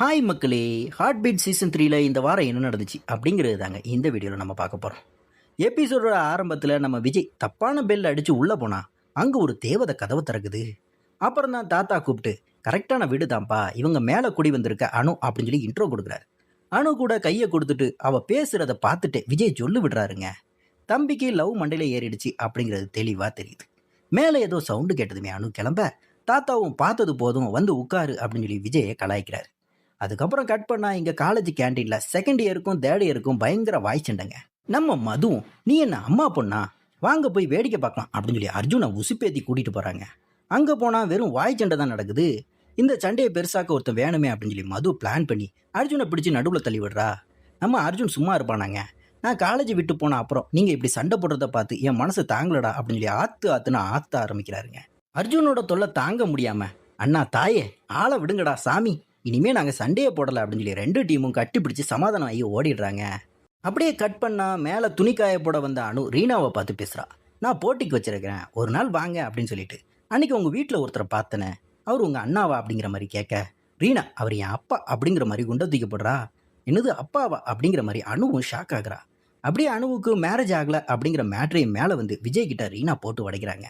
Hi மக்களே. Heart beat season 3ல இந்த வாரம் என்ன நடந்துச்சு அப்படிங்கிறது தாங்க இந்த வீடியோவில் நம்ம பார்க்க போகிறோம். எபிசோடோட ஆரம்பத்தில் நம்ம விஜய் தப்பான பெல் அடித்து உள்ளே போனால் அங்கே ஒரு தேவதை கதவை திறக்குது. அப்புறம் தான் தாத்தா கூப்பிட்டு கரெக்டான வீடு தான்ப்பா, இவங்க மேலே குடி வந்திருக்க அனு அப்படின்னு சொல்லி இன்ட்ரோ கொடுக்குறாரு. அனு கூட கையை கொடுத்துட்டு அவள் பேசுகிறத பார்த்துட்டு விஜய் சொல்லு விடுறாருங்க. தம்பிக்கு லவ் மண்டையில் ஏறிடுச்சு அப்படிங்கிறது தெளிவாக தெரியுது. மேலே ஏதோ சவுண்டு கேட்டதுமே அனு கிளம்ப தாத்தாவும் பார்த்தது போதும் வந்து உட்காரு அப்படின்னு சொல்லி விஜயை கலாய்க்கிறாரு. அதுக்கப்புறம் கட் பண்ணால் இங்கே காலேஜ் கேன்டீனில் செகண்ட் இயருக்கும் தேர்ட் இயருக்கும் பயங்கர வாய் சண்டைங்க. நம்ம மதுவும் நீ என்ன அம்மா பொண்ணா, வாங்க போய் வேடிக்கை பார்க்கலாம் அப்படின்னு சொல்லி அர்ஜுனை உசுப்பேத்தி கூட்டிகிட்டு போகிறாங்க. அங்கே போனால் வெறும் வாய் சண்டை தான் நடக்குது. இந்த சண்டையை பெருசாக்க ஒருத்தன் வேணுமே அப்படின்னு சொல்லி மது பிளான் பண்ணி அர்ஜுனை பிடிச்சி நடுவில் தள்ளி விடுறா. நம்ம அர்ஜுன் சும்மா இருப்பானாங்க. நான் காலேஜ் விட்டு போன அப்புறம் நீங்கள் இப்படி சண்டை போடுறத பார்த்து என் மனசு தாங்கலடா அப்படின்னு சொல்லி ஆற்றுன்னு ஆற்ற ஆரம்பிக்கிறாருங்க. அர்ஜுனோட தொல்லை தாங்க முடியாமல் அண்ணா தாயே ஆளை விடுங்கடா சாமி, இனிமேல் நாங்கள் சண்டையை போடலை அப்படின்னு சொல்லி ரெண்டு டீமும் கட்டி பிடிச்சி சமாதானம் ஆகி ஓடிடுறாங்க. அப்படியே கட் பண்ணால் மேலே துணிக்காய போட வந்த அனு ரீனாவை பார்த்து பேசுகிறா. நான் போட்டிக்கு வச்சிருக்கிறேன், ஒரு நாள் வாங்க அப்படின்னு சொல்லிட்டு. அன்றைக்கி உங்கள் வீட்டில் ஒருத்தரை பார்த்தனே, அவர் உங்கள் அண்ணாவா அப்படிங்கிற மாதிரி கேட்க ரீனா அவர் என் அப்பா அப்படிங்கிற மாதிரி குண்டை தூக்கப்படுறா. என்னது அப்பாவா அப்படிங்கிற மாதிரி அணுவும் ஷாக் ஆகுறா. அப்படியே அணுவுக்கு மேரேஜ் ஆகலை அப்படிங்கிற மேட்ரையும் மேலே வந்து விஜய் கிட்ட ரீனா போட்டு உடைக்கிறாங்க.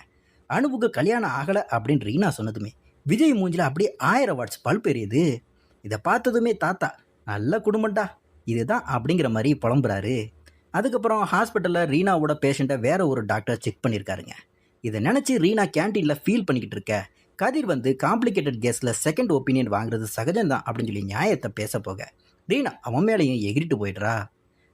அணுவுக்கு கல்யாணம் ஆகலை அப்படின்னு ரீனா சொன்னதுமே விஜய் மூஞ்சில் அப்படியே 1000 வாட்ஸ் பல்ப் எரியுது. இதை பார்த்ததுமே தாத்தா நல்ல குடும்பம்டா இதுதான் அப்படிங்கிற மாதிரி புலம்புறாரு. அதுக்கப்புறம் ஹாஸ்பிட்டலில் ரீனாவோட பேஷண்ட்டை வேற ஒரு டாக்டர் செக் பண்ணியிருக்காருங்க. இதை நினச்சி ரீனா கேன்டீனில் ஃபீல் பண்ணிக்கிட்டு இருக்க கதிர் வந்து காம்ப்ளிகேட்டட் கேஸில் செகண்ட் ஒப்பீனியன் வாங்குறது சகஜம்தான் அப்படின்னு சொல்லி நியாயத்தை பேச போக ரீனா அவன் மேலேயும் எகிரிட்டு போயிடுறா.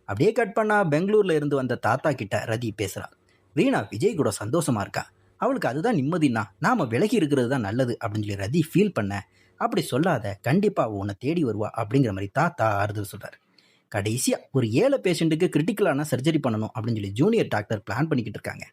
அப்படியே கட் பண்ணால் பெங்களூரில் இருந்து வந்த தாத்தா கிட்ட ரதி பேசுகிறா. ரீனா விஜய் கூட சந்தோஷமாக இருக்கா, அவளுக்கு அதுதான் நிம்மதினா, நாம் விலகி இருக்கிறது தான் நல்லது அப்படின்னு சொல்லி ரதி ஃபீல் பண்ண. அப்படி சொல்லாத, கண்டிப்பாக உன்னை தேடி வருவா அப்படிங்கிற மாதிரி தாத்தா ஆறுதல் சொல்கிறார். கடைசியாக ஒரு 7 பேஷண்ட்டுக்கு கிரிட்டிக்கலான சர்ஜரி பண்ணணும் அப்படின்னு சொல்லி ஜூனியர் டாக்டர் பிளான் பண்ணிக்கிட்டு இருக்காங்க.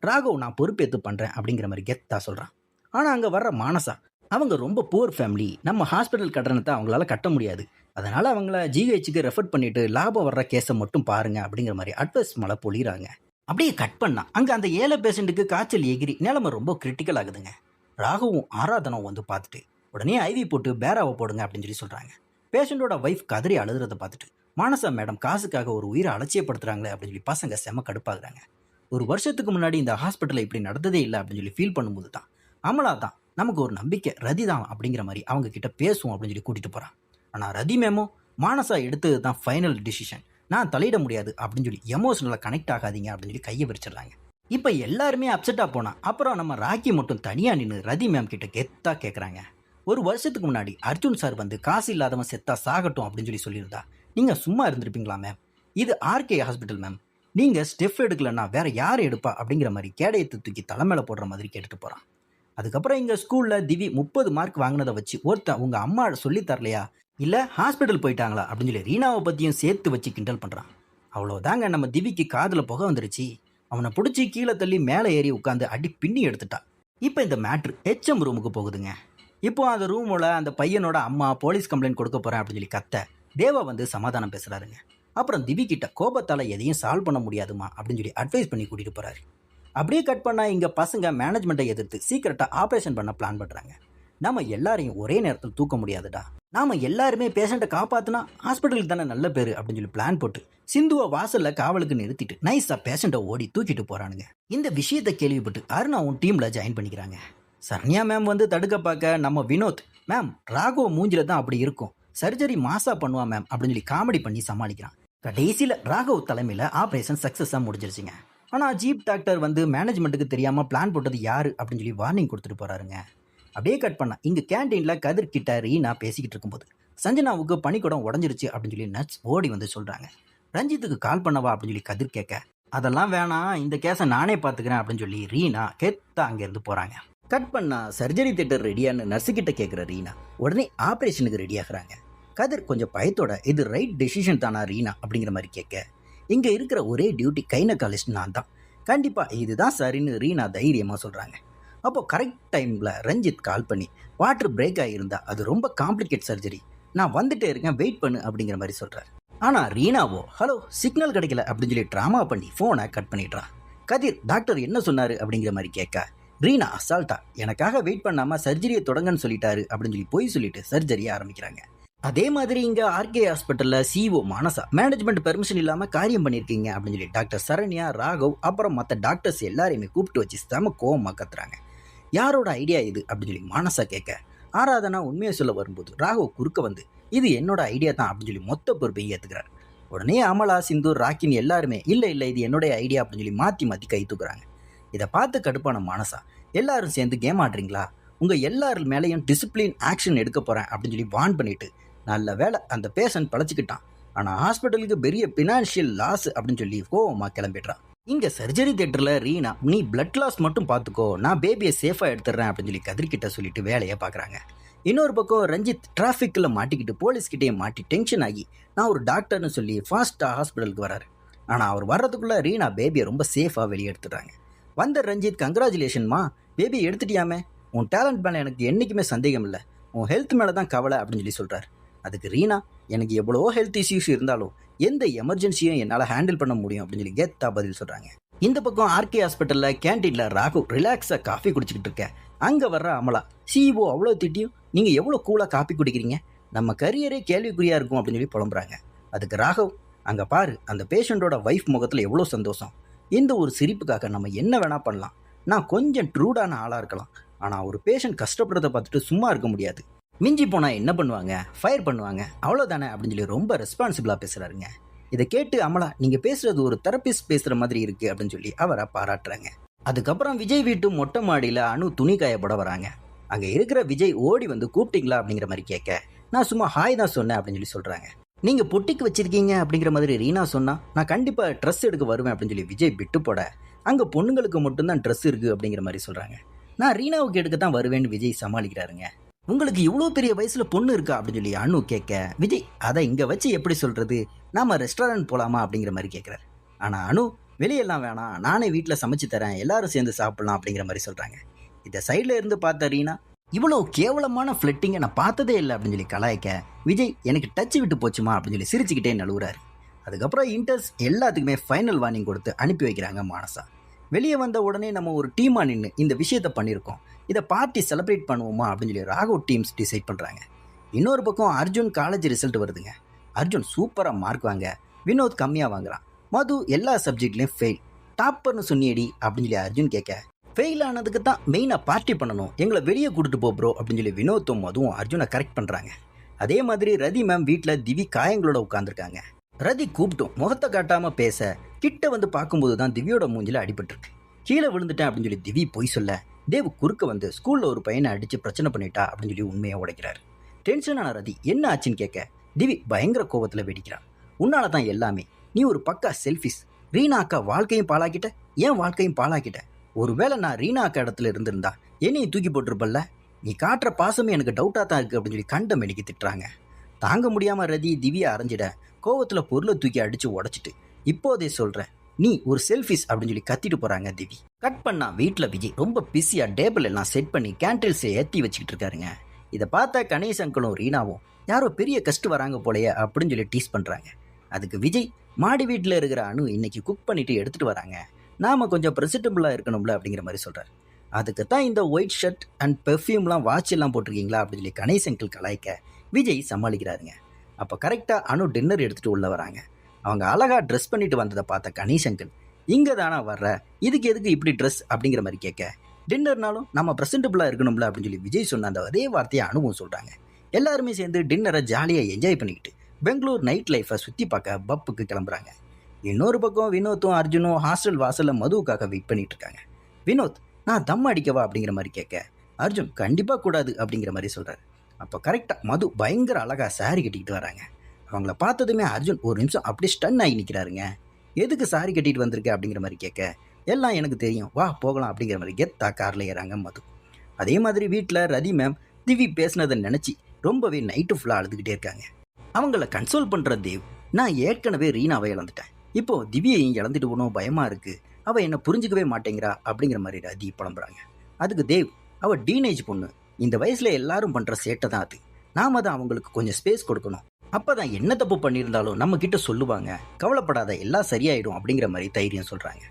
ராகவ் நான் பொறுப்பேற்று பண்ணுறேன் அப்படிங்கிற மாதிரி கெத்தா சொல்கிறான். ஆனால் அங்கே வர்ற மானசா அவங்க ரொம்ப புவர் ஃபேமிலி, நம்ம ஹாஸ்பிட்டல் கட்டணத்தை அவங்களால கட்ட முடியாது, அதனால் அவங்கள ஜிஹெச்சுக்கு ரெஃபர் பண்ணிவிட்டு லாபம் வர்ற கேஸை மட்டும் பாருங்க அப்படிங்கிற மாதிரி அட்வைஸ் மழை பொழிகிறாங்க. அப்படியே கட் பண்ணா அங்கே அந்த 7 பேஷண்ட்டுக்கு காய்ச்சல் எகிரி நிலைமை ரொம்ப கிரிட்டிக்கல் ஆகுதுங்க. ராகவும் ஆராதனம் வந்து பார்த்துட்டு உடனே ஐவி போட்டு பேராவை போடுங்க அப்படின்னு சொல்லி சொல்கிறாங்க. பேஷண்ட்டோட ஒய்ஃப் கதறி அழுதுறதை பார்த்துட்டு மானசா மேடம் காசுக்காக ஒரு உயிரை அலட்சியப்படுத்துகிறாங்களே அப்படின்னு சொல்லி பசங்க செம கடுப்பாகிறாங்க. ஒரு வருஷத்துக்கு முன்னாடி இந்த ஹாஸ்பிட்டலில் இப்படி நடந்ததே இல்லை அப்படின்னு சொல்லி ஃபீல் பண்ணும்போது தான் அமலா தான் நமக்கு ஒரு நம்பிக்கை ரதி தான் அப்படிங்கிற மாதிரி அவங்க கிட்ட பேசுவோம் அப்படின்னு சொல்லி கூட்டிகிட்டு போகிறான். ஆனால் ரதி மேமோ மானசா எடுத்தது தான் ஃபைனல் டிசிஷன், நான் தலையிட முடியாது அப்படின்னு சொல்லி எமோஷனலாக கனெக்ட் ஆகாதீங்க அப்படின்னு சொல்லி கையை விரிச்சிடுறாங்க. இப்போ எல்லாருமே அப்செட்டாக போனால் அப்புறம் நம்ம ராக்கி மட்டும் தனியாக நின்று ரதி மேம் கிட்ட கெத்தாக கேட்குறாங்க. ஒரு வருஷத்துக்கு முன்னாடி அர்ஜுன் சார் வந்து காசு இல்லாதவன் செத்தா சாகட்டும் அப்படின்னு சொல்லி சொல்லியிருந்தா நீங்கள் சும்மா இருந்திருப்பீங்களா மேம்? இது ஆர்கே ஹாஸ்பிட்டல் மேம், நீங்கள் ஸ்டெப் எடுக்கலன்னா வேற யார் எடுப்பா அப்படிங்கிற மாதிரி கேடயத்தை தூக்கி தலைமையில போடுற மாதிரி கேட்டுட்டு போகிறான். அதுக்கப்புறம் எங்கள் ஸ்கூலில் திவி 30 மார்க் வாங்கினதை வச்சு ஒருத்தன் உங்கள் அம்மா சொல்லி தரலையா, இல்லை ஹாஸ்பிட்டல் போயிட்டாங்களா அப்படின்னு சொல்லி ரீனாவை பற்றியும் சேர்த்து வச்சு கிண்டல் பண்ணுறான். அவ்வளோதாங்க, நம்ம திவிக்கு காதில் புகை வந்துருச்சு. அவனை பிடிச்சி கீழே தள்ளி மேலே ஏறி உட்காந்து அடி பின்னி எடுத்துட்டான். இப்போ இந்த மேட்ரு HM ரூமுக்கு போகுதுங்க. இப்போ அந்த ரூமோட அந்த பையனோட அம்மா போலீஸ் கம்ப்ளைண்ட் கொடுக்க போகிறேன் அப்படின்னு சொல்லி கத்த தேவா வந்து சமாதானம் பேசுகிறாருங்க. அப்புறம் திவி கிட்ட கோபத்தால் எதையும் சால்வ் பண்ண முடியாதுமா அப்படின்னு சொல்லி அட்வைஸ் பண்ணி கூட்டிகிட்டு போகிறாரு. அப்படியே கட் பண்ணால் இங்கே பசங்க மேனேஜ்மெண்ட்டை எதிர்த்து சீக்கிரட்டாக ஆப்ரேஷன் பண்ண பிளான் பண்ணுறாங்க. நம்ம எல்லாரையும் ஒரே நேரத்தில் தூக்க முடியாதுடா, நாம் எல்லாருமே பேஷண்ட்டை காப்பாற்றினா ஹாஸ்பிட்டலுக்கு தானே நல்ல பேர் அப்படின்னு சொல்லி பிளான் போட்டு சிந்துவை வாசலில் காவலுக்கு நிறுத்திட்டு நைஸாக பேஷண்ட்டை ஓடி தூக்கிட்டு போகிறானுங்க. இந்த விஷயத்தை கேள்விப்பட்டு அருணாவும் டீமில் ஜாயின் பண்ணிக்கிறாங்க. சரண்யா மேம் வந்து தடுக்க பார்க்க நம்ம வினோத் மேம் ராகவ மூஞ்சில தான் அப்படி இருக்கும், சர்ஜரி மாசா பண்ணுவா மேம் அப்படின்னு சொல்லி காமெடி பண்ணி சமாளிக்கிறான். கடைசியில் ராகவ் தலைமையில் ஆப்ரேஷன் சக்ஸஸாக முடிஞ்சிருச்சுங்க. ஆனால் ஜீப் டாக்டர் வந்து மேனேஜ்மெண்ட்டுக்கு தெரியாமல் பிளான் போட்டது யார் அப்படின்னு சொல்லி வார்னிங் கொடுத்துட்டு போகிறாருங்க. அப்படியே கட் பண்ணா இங்கே கேன்டீனில் கதிர் கிட்ட ரீனா பேசிக்கிட்டு இருக்கும்போது சஞ்சனாவுக்கு பனிக்கூடம் உடஞ்சிருச்சு அப்படின்னு சொல்லி நர்ஸ் ஓடி வந்து சொல்கிறாங்க. ரஞ்சித்துக்கு கால் பண்ணவா அப்படின்னு சொல்லி கதிர் கேட்க அதெல்லாம் வேணாம், இந்த கேஸை நானே பார்த்துக்கிறேன் அப்படின்னு சொல்லி ரீனா கெத்தா அங்கேருந்து போகிறாங்க. கட் பண்ணா சர்ஜரி தியேட்டர் ரெடியான்னு நர்ஸுக்கிட்ட கேட்குற ரீனா உடனே ஆப்ரேஷனுக்கு ரெடி ஆகுறாங்க. கதிர் கொஞ்சம் பயத்தோட இது ரைட் டெசிஷன் தானா ரீனா அப்படிங்கிற மாதிரி கேட்க இங்கே இருக்கிற ஒரே டியூட்டி கைனகாலிஸ்ட் நான் தான், கண்டிப்பாக இதுதான் சரின்னு ரீனா தைரியமாக சொல்கிறாங்க. அப்போது கரெக்ட் டைமில் ரஞ்சித் கால் பண்ணி வாட்டர் பிரேக் ஆகியிருந்தா அது ரொம்ப காம்ப்ளிகேட் சர்ஜரி, நான் வந்துட்டே இருக்கேன் வெயிட் பண்ணு அப்படிங்கிற மாதிரி சொல்கிறார். ஆனால் ரீனாவோ ஹலோ சிக்னல் கிடைக்கல அப்படின்னு சொல்லி ட்ராமா பண்ணி ஃபோனை கட் பண்ணிடுறான். கதிர் டாக்டர் என்ன சொன்னார் அப்படிங்கிற மாதிரி கேட்க ரீனா அசால்ட்டா எனக்காக வெயிட் பண்ணாமல் சர்ஜரியை தொடங்கன்னு சொல்லிட்டாரு அப்படின்னு சொல்லி போய் சொல்லிட்டு சர்ஜரியை ஆரம்பிக்கிறாங்க. அதே மாதிரி இங்கே ஆர்கே ஹாஸ்பிட்டலில் சிஓ மானசா மேனேஜ்மெண்ட் பெர்மிஷன் இல்லாமல் காரியம் பண்ணியிருக்கீங்க அப்படின்னு சொல்லி டாக்டர் சரண்யா, ராகவ் அப்புறம் மற்ற டாக்டர்ஸ் எல்லாரையுமே கூப்பிட்டு வச்சு செம கோவமாக கத்துறாங்க. யாரோட ஐடியா இது அப்படின்னு சொல்லி மானசா கேட்க, ஆராதனா உண்மையை சொல்ல வரும்போது ராகவ் குறுக்க வந்து இது என்னோட ஐடியா தான் அப்படின்னு சொல்லி மொத்த பொறுப்பை ஏற்றுக்கிறார். உடனே அமலா, சிந்து, ராக்கின் எல்லாருமே இல்லை இது என்னுடைய ஐடியா அப்படின்னு சொல்லி மாற்றி மாற்றி கை தூக்குறாங்க. இதை பார்த்து கடுப்பான மானசா, எல்லாரும் சேர்ந்து கேம் ஆடுறீங்களா, உங்கள் எல்லாரும் மேலேயும் டிசிப்ளின் ஆக்ஷன் எடுக்க போகிறேன் அப்படின்னு சொல்லி வார்ன் பண்ணிவிட்டு, நல்ல வேலை அந்த பேஷண்ட் பழச்சிக்கிட்டான், ஆனால் ஹாஸ்பிட்டலுக்கு பெரிய ஃபினான்ஷியல் லாஸ் அப்படின்னு சொல்லி கோவமாக கிளம்பிடுறான். இங்கே சர்ஜரி தேட்டரில் ரீனா, நீ பிளட் லாஸ் மட்டும் பார்த்துக்கோ, நான் பேபியை சேஃபாக எடுத்துடுறேன் அப்படின்னு சொல்லி கதிர்கிட்ட சொல்லிட்டு வேலையை பார்க்குறாங்க. இன்னொரு பக்கம் ரஞ்சித் டிராஃபிக்கில் மாட்டிக்கிட்டு போலீஸ்கிட்டே மாட்டி டென்ஷன் ஆகி நான் ஒரு டாக்டர்னு சொல்லி ஃபாஸ்ட்டாக ஹாஸ்பிட்டலுக்கு வராரு. ஆனால் அவர் வர்றதுக்குள்ளே ரீனா பேபியை ரொம்ப சேஃபாக வெளியே எடுத்துடுறாங்க. வந்த ரஞ்சித், கங்க்ராச்சுலேஷன்மா, பேபியை எடுத்துட்டியாமே, உன் டேலண்ட் மேலே எனக்கு என்றைக்குமே சந்தேகம் இல்லை, உன் ஹெல்த் மேலே தான் கவலை அப்படின்னு சொல்லி சொல்கிறார். அதுக்கு ரீனா, எனக்கு எவ்வளோ ஹெல்த் இஷ்யூஸ் இருந்தாலும் எந்த எமர்ஜென்சியும் என்னால் ஹேண்டில் பண்ண முடியும் அப்படின்னு சொல்லி கெத்தாக பதில் சொல்கிறாங்க. இந்த பக்கம் ஆர்கே ஹாஸ்பிட்டலில் கேன்டீனில் ராகவ் ரிலாக்ஸாக காஃபி குடிச்சிக்கிட்டு இருக்கேன். அங்கே வர்ற அமலா, சிஇஓ அவ்வளோ திட்டியும் நீங்கள் எவ்வளோ கூலாக காஃபி குடிக்கிறீங்க, நம்ம கரியரே கேள்விக்குறியாக இருக்கும் அப்படின்னு சொல்லி புலம்புறாங்க. அதுக்கு ராகவ், அங்கே பாரு அந்த பேஷண்ட்டோட ஒய்ஃப் முகத்தில் எவ்வளோ சந்தோஷம், இந்த ஒரு சிரிப்புக்காக நம்ம என்ன வேணால் பண்ணலாம், நான் கொஞ்சம் ட்ரூடான ஆளாக இருக்கலாம், ஆனால் ஒரு பேஷண்ட் கஷ்டப்படுறதை பார்த்துட்டு சும்மா இருக்க முடியாது, மிஞ்சி போனால் என்ன பண்ணுவாங்க, ஃபயர் பண்ணுவாங்க, அவ்வளோதானே அப்படின்னு சொல்லி ரொம்ப ரெஸ்பான்சிபிளாக பேசுகிறாருங்க. இதை கேட்டு அமலா, நீங்கள் பேசுகிறது ஒரு தெரபிஸ்ட் பேசுகிற மாதிரி இருக்குது அப்படின்னு சொல்லி அவரை பாராட்டுறாங்க. அதுக்கப்புறம் விஜய் வீட்டு மொட்டை மாடியில் அனு துணி காயப்பட வராங்க. அங்கே இருக்கிற விஜய் ஓடி வந்து கூப்பிட்டீங்களா அப்படிங்கிற மாதிரி கேட்க, நான் சும்மா ஹாய் தான் சொன்னேன் அப்படின்னு சொல்லி சொல்கிறாங்க. நீங்கள் பொட்டிக்கு வச்சிருக்கீங்க அப்படிங்கிற மாதிரி ரீனா சொன்னால் நான் கண்டிப்பாக ட்ரெஸ் எடுக்க வருவேன் அப்படின்னு சொல்லி விஜய் விட்டு போட, அங்கே பொண்ணுங்களுக்கு மட்டும்தான் ட்ரெஸ் இருக்குது அப்படிங்கிற மாதிரி சொல்கிறாங்க. நான் ரீனாவுக்கு எடுக்க தான் வருவேன்னு விஜய் சமாளிக்கிறாருங்க. உங்களுக்கு இவ்வளோ பெரிய வயசில் பொண்ணு இருக்கா அப்படின்னு சொல்லி அனு கேட்க, விஜய் அதை இங்கே வச்சு எப்படி சொல்கிறது, நாம் ரெஸ்டாரண்ட் போகலாமா அப்படிங்கிற மாதிரி கேட்குறாரு. ஆனால் அனு, வெளியெல்லாம் வேணாம், நானே வீட்டில் சமைச்சு தரேன், எல்லாரும் சேர்ந்து சாப்பிட்லாம் அப்படிங்கிற மாதிரி சொல்கிறாங்க. இதை சைடில் இருந்து பார்த்த ரீனா, இவ்வளோ கேவலமான ஃப்ளட்டிங்கை நான் பார்த்ததே இல்லை அப்படின்னு சொல்லி கலாய்க்க, விஜய் எனக்கு டச் விட்டு போச்சுமா அப்படின்னு சொல்லி சிரிச்சுக்கிட்டே நழுவுறாரு. அதுக்கப்புறம் இன்டர்ஸ் எல்லாத்துக்குமே ஃபைனல் வார்னிங் கொடுத்து அனுப்பி வைக்கிறாங்க மானசா. வெளியே வந்த உடனே நம்ம ஒரு டீமாக நின்று இந்த விஷயத்தை பண்ணியிருக்கோம், இதை பார்ட்டி செலிப்ரேட் பண்ணுவோமா அப்படின்னு சொல்லி ராகவ் டீம்ஸ் டிசைட் பண்ணுறாங்க. இன்னொரு பக்கம் அர்ஜுன் காலேஜ் ரிசல்ட் வருதுங்க. அர்ஜுன் சூப்பராக மார்க் வாங்க, வினோத் கம்மியாக வாங்குறான், மது எல்லா சப்ஜெக்ட்லேயும் ஃபெயில், டாப்பர்னு சொன்னியடி அப்படின்னு சொல்லி அர்ஜுன் கேட்க, ஃபெயில் ஆனதுக்கு தான் மெயினாக பார்ட்டி பண்ணணும், எங்களை வெளியே கூட்டிட்டு போ ப்ரோ அப்படின்னு சொல்லி வினோத்தும் மதுவும் அர்ஜுனை கரெக்ட் பண்ணுறாங்க. அதே மாதிரி ரதி மேம் வீட்டில் திவி காயங்களோட உட்காந்துருக்காங்க. ரதி கூப்பிட்டும் முகத்தை காட்டாமல் பேச, கிட்ட வந்து பார்க்கும்போது தான் திவியோட மூஞ்சில் அடிபட்டுருக்கு. கீழே விழுந்துட்டேன் அப்படின்னு சொல்லி திவி பொய் சொல்ல, தேவ் குறுக்க வந்து ஸ்கூலில் ஒரு பையனை அடித்து பிரச்சனை பண்ணிட்டா அப்படின்னு சொல்லி உண்மையாக உடைக்கிறார். டென்ஷனான ரதி என்ன ஆச்சுன்னு கேட்க, திவி பயங்கர கோபத்தில் வெடிக்கிறான். உன்னால தான் எல்லாமே, நீ ஒரு பக்கா செல்ஃபிஷ், ரீனா அக்கா வாழ்க்கையும் பாழாக்கிட்ட, ஏன் வாழ்க்கையும் பாழாக்கிட்ட, ஒருவேளை நான் ரீனா அக்கா இடத்துல இருந்திருந்தா என்னையும் தூக்கி போட்டிருப்பல்ல, நீ காட்டுற பாசமே எனக்கு டவுட்டாக தான் இருக்குது அப்படின்னு சொல்லி கண்ட மெடிக்கி திட்டுறாங்க. தாங்க முடியாமல் ரதி திவியை அரைஞ்சிட கோவத்தில் பொருளை தூக்கி அடித்து உடச்சிட்டு, இப்போதே சொல்கிறேன் நீ ஒரு செல்ஃபிஷ் அப்படின்னு சொல்லி கத்திட்டு போகிறாங்க திவி. கட் பண்ணா வீட்டில் விஜய் ரொம்ப பிஸியாக டேபிள் எல்லாம் செட் பண்ணி கேண்டில்ஸை ஏற்றி வச்சுக்கிட்டு இருக்காருங்க. இதை பார்த்தா கணேஷ் அங்கிளும் ரீனாவும் யாரோ பெரிய கஷ்டம் வராங்க போலையே அப்படின்னு சொல்லி டீஸ் பண்ணுறாங்க. அதுக்கு விஜய், மாடி வீட்டில் இருக்கிற அனு இன்னைக்கு குக் பண்ணிட்டு எடுத்துகிட்டு வராங்க, நாம் கொஞ்சம் ப்ரெசிட்டபிளாக இருக்கணும்ல அப்படிங்கிற மாதிரி சொல்கிறார். அதுக்கு தான் இந்த ஒயிட் ஷர்ட் அண்ட் பெர்ஃப்யூம்லாம் வாட்ச் எல்லாம் போட்டிருக்கீங்களா அப்படின்னு சொல்லி கணேஷ் அங்கிள் கலாய்க்க விஜய் சமாளிக்கிறாருங்க. அப்போ கரெக்டாக அனு டின்னர் எடுத்துகிட்டு உள்ளே வராங்க. அவங்க அழகாக ட்ரெஸ் பண்ணிட்டு வந்ததை பார்த்த கணேஷ் அங்கிள், இங்கே தானே வர்ற, இதுக்கு எதுக்கு இப்படி ட்ரெஸ் அப்படிங்கிற மாதிரி கேட்க, டின்னர்னாலும் நம்ம ப்ரெசென்டபுளாக இருக்கணும்ல அப்படின்னு சொல்லி விஜய் சொன்ன அந்த அதே வார்த்தையை அனுபவம் சொல்கிறாங்க. எல்லாருமே சேர்ந்து டின்னரை ஜாலியாக என்ஜாய் பண்ணிக்கிட்டு பெங்களூர் நைட் லைஃப்பை சுற்றி பார்க்க பப்புக்கு கிளம்புறாங்க. இன்னொரு பக்கம் வினோத்தும் அர்ஜுனும் ஹாஸ்டல் வாசலில் மதுவுக்காக வெயிட் பண்ணிட்டு இருக்காங்க. வினோத், நான் தம் அடிக்கவா அப்படிங்கிற மாதிரி கேட்க, அர்ஜுன் கண்டிப்பாக கூடாது அப்படிங்கிற மாதிரி சொல்கிறார். அப்போ கரெக்டாக மது பயங்கர அழகாக சாரி கட்டிக்கிட்டு வராங்க. அவங்கள பார்த்ததுமே அர்ஜுன் ஒரு நிமிஷம் அப்படியே ஸ்டன் ஆகி நிற்கிறாருங்க. எதுக்கு சாரி கட்டிட்டு வந்திருக்க அப்படிங்கிற மாதிரி கேட்க, எல்லாம் எனக்கு தெரியும், வா போகலாம் அப்படிங்கிற மாதிரி கெத்தா காரில் ஏறாங்க மது. அதே மாதிரி வீட்டில் ரதி மேம் திவி பேசினதை நினச்சி ரொம்பவே நைட்டு ஃபுல்லாக அழுதுகிட்டே இருக்காங்க. அவங்கள கன்சோல் பண்ணுற தேவ், நான் ஏற்கனவே ரீனாவை இழந்துட்டேன், இப்போது திவியையும் இழந்துட்டு போகணும், பயமாக இருக்குது, அவள் என்னை புரிஞ்சிக்கவே மாட்டேங்கிறா அப்படிங்கிற மாதிரி ரதி புலம்புறாங்க. அதுக்கு தேவ், அவள் டீனேஜ் பொண்ணு, இந்த வயசில் எல்லாரும் பண்ணுற சேட்டை தான் அது, நாம தான் அவங்களுக்கு கொஞ்சம் ஸ்பேஸ் கொடுக்கணும், அப்போ தான் என்ன தப்பு பண்ணியிருந்தாலும் நம்மக்கிட்ட சொல்லுவாங்க, கவலைப்படாத எல்லாம் சரியாயிடும் அப்படிங்கிற மாதிரி தைரியம் சொல்கிறாங்க.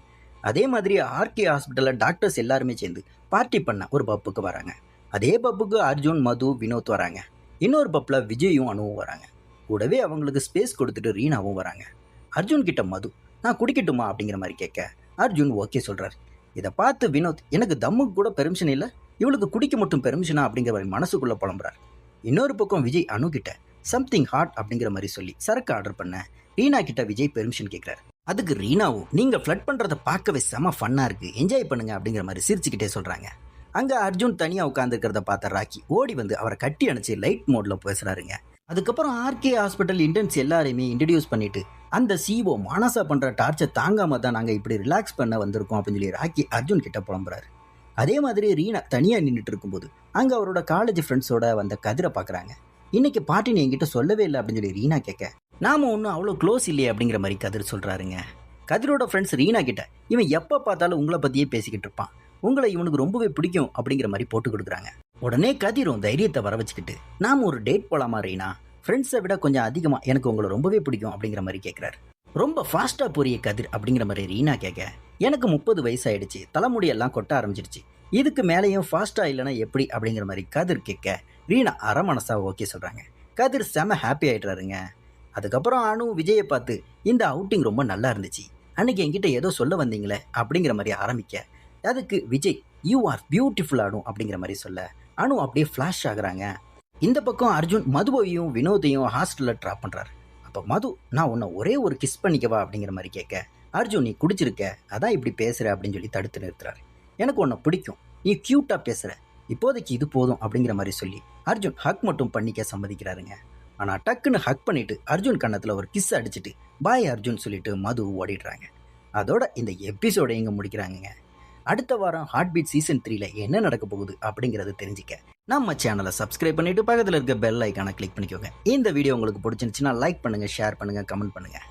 அதே மாதிரி ஆர்கே ஹாஸ்பிட்டலில் டாக்டர்ஸ் எல்லாருமே சேர்ந்து பார்ட்டி பண்ண ஒரு பப்புக்கு வராங்க. அதே பப்புக்கு அர்ஜுன், மது, வினோத் வராங்க. இன்னொரு பப்பில் விஜயும் அனுவும் வராங்க. கூடவே அவங்களுக்கு ஸ்பேஸ் கொடுத்துட்டு ரீனாவும் வராங்க. அர்ஜுன் கிட்ட மது, நான் குடிக்கட்டுமா அப்படிங்கிற மாதிரி கேட்க அர்ஜுன் ஓகே சொல்கிறார். இதை பார்த்து வினோத், எனக்கு தம்முக்கு கூட பெர்மிஷன் இல்லை, இவளுக்கு குடிக்க மட்டும் பெர்மிஷனா அப்படிங்கிற மாதிரி மனசுக்குள்ளே புலம்புறார். இன்னொரு பக்கம் விஜய் அனு கிட்ட சம்திங் ஹாட் அப்படிங்கிற மாதிரி சொல்லி சரக்கு ஆர்டர் பண்ண ரீனா கிட்ட விஜய் பெர்மிஷன் கேட்குறாரு. அதுக்கு ரீனாவும், நீங்கள் ஃப்ளட் பண்ணுறதை பார்க்கவே செம ஃபன்னாக இருக்குது, என்ஜாய் பண்ணுங்க அப்படிங்கிற மாதிரி சிரிச்சுக்கிட்டே சொல்கிறாங்க. அங்கே அர்ஜுன் தனியாக உட்காந்துருக்கிறத பார்த்த ராக்கி ஓடி வந்து அவரை கட்டி அணைச்சி லைட் மோடில் பேசுகிறாருங்க. அதுக்கப்புறம் ஆர்கே ஹாஸ்பிட்டல் இன்டர்ன்ஸ் எல்லாரையுமே இன்ட்ரடியூஸ் பண்ணிட்டு அந்த சிஓ மானசா பண்ணுற டார்ச்சர் தாங்காம தான் நாங்கள் இப்படி ரிலாக்ஸ் பண்ண வந்திருக்கோம் அப்படின்னு சொல்லி ராக்கி அர்ஜுன் கிட்ட புலம்புறாரு. அதே மாதிரி ரீனா தனியாக நின்றுட்டு இருக்கும்போது அங்கே அவரோட காலேஜ் ஃப்ரெண்ட்ஸோட வந்த கதிரை பார்க்குறாங்க. இன்னைக்கு பார்ட்டின்னு என்கிட்ட சொல்லவே இல்லை அப்படின்னு சொல்லி ரீனா கேட்க, நாம ஒன்றும் அவ்வளோ க்ளோஸ் இல்லையே அப்படிங்கிற மாதிரி கதிர் சொல்கிறாருங்க. கதிரோட ஃப்ரெண்ட்ஸ் ரீனா கிட்ட, இவன் எப்போ பார்த்தாலும் உங்களை பற்றியே பேசிக்கிட்டு இருப்பான், உங்களை இவனுக்கு ரொம்பவே பிடிக்கும் அப்படிங்கிற மாதிரி போட்டு கொடுக்குறாங்க. உடனே கதிரும் தைரியத்தை வர வச்சுக்கிட்டு, நாம் ஒரு டேட் போகலாமா ரீனா, ஃப்ரெண்ட்ஸை விட கொஞ்சம் அதிகமாக எனக்கு உங்களை ரொம்பவே பிடிக்கும் அப்படிங்கிற மாதிரி கேட்குறாரு. ரொம்ப ஃபாஸ்ட்டாக போறிய கதிர் அப்படிங்கிற மாதிரி ரீனா கேட்க, எனக்கு 30 வயசாயிடுச்சு, தலைமுடியெல்லாம் கொட்ட ஆரம்பிச்சிருச்சு, இதுக்கு மேலேயும் ஃபாஸ்ட்டாக இல்லைனா எப்படி அப்படிங்கிற மாதிரி கதிர் கேட்க ரீனா அரை மனசா ஓகே சொல்கிறாங்க. கதிர் செம ஹாப்பி ஆகிடுறாருங்க. அதுக்கப்புறம் அனு விஜயை பார்த்து, இந்த அவுட்டிங் ரொம்ப நல்லா இருந்துச்சு, அன்னைக்கு என்கிட்ட ஏதோ சொல்ல வந்தீங்களே அப்படிங்கிற மாதிரி ஆரம்பிக்க, அதுக்கு விஜய் யூ ஆர் பியூட்டிஃபுல் அனு அப்படிங்கிற மாதிரி சொல்ல அனு அப்படியே ஃப்ளாஷ் ஆகுறாங்க. இந்த பக்கம் அர்ஜுன் மதுவையும் வினோதையும் ஹாஸ்டலில் ட்ராப் பண்ணுறாரு. அப்போ மது, நான் உன்னை ஒரே ஒரு கிஸ் பண்ணிக்கவா அப்படிங்கிற மாதிரி கேட்க, அர்ஜுன் நீ குடிச்சிருக்க அதான் இப்படி பேசுகிற அப்படின்னு சொல்லி தடுத்து நிறுத்துறாரு. எனக்கு உன்னை பிடிக்கும், நீ க்யூட்டாக பேசுகிற, இப்போதைக்கு இது போதும் அப்படிங்கிற மாதிரி சொல்லி அர்ஜுன் ஹக் மட்டும் பண்ணிக்க சம்மதிக்கிறாருங்க. ஆனால் டக்குன்னு ஹக் பண்ணிவிட்டு அர்ஜுன் கன்னத்தில் ஒரு கிஸ் அடிச்சுட்டு பாய் அர்ஜுன் சொல்லிட்டு மது ஓடிடுறாங்க. அதோட இந்த எபிசோட இங்கே முடிக்கிறாங்க. அடுத்த வாரம் ஹார்ட் பீட் சீசன் 3ல என்ன நடக்க போகுது அப்படிங்கிறது தெரிஞ்சுக்க நம்ம சேனலை சப்ஸ்கிரைப் பண்ணிட்டு பக்கத்தில் இருக்க பெல் ஐக்கானை கிளிக் பண்ணிக்கோங்க. இந்த வீடியோ உங்களுக்கு பிடிச்சிருந்துச்சுன்னா லைக் பண்ணுங்கள், ஷேர் பண்ணுங்கள், கமெண்ட் பண்ணுங்கள்.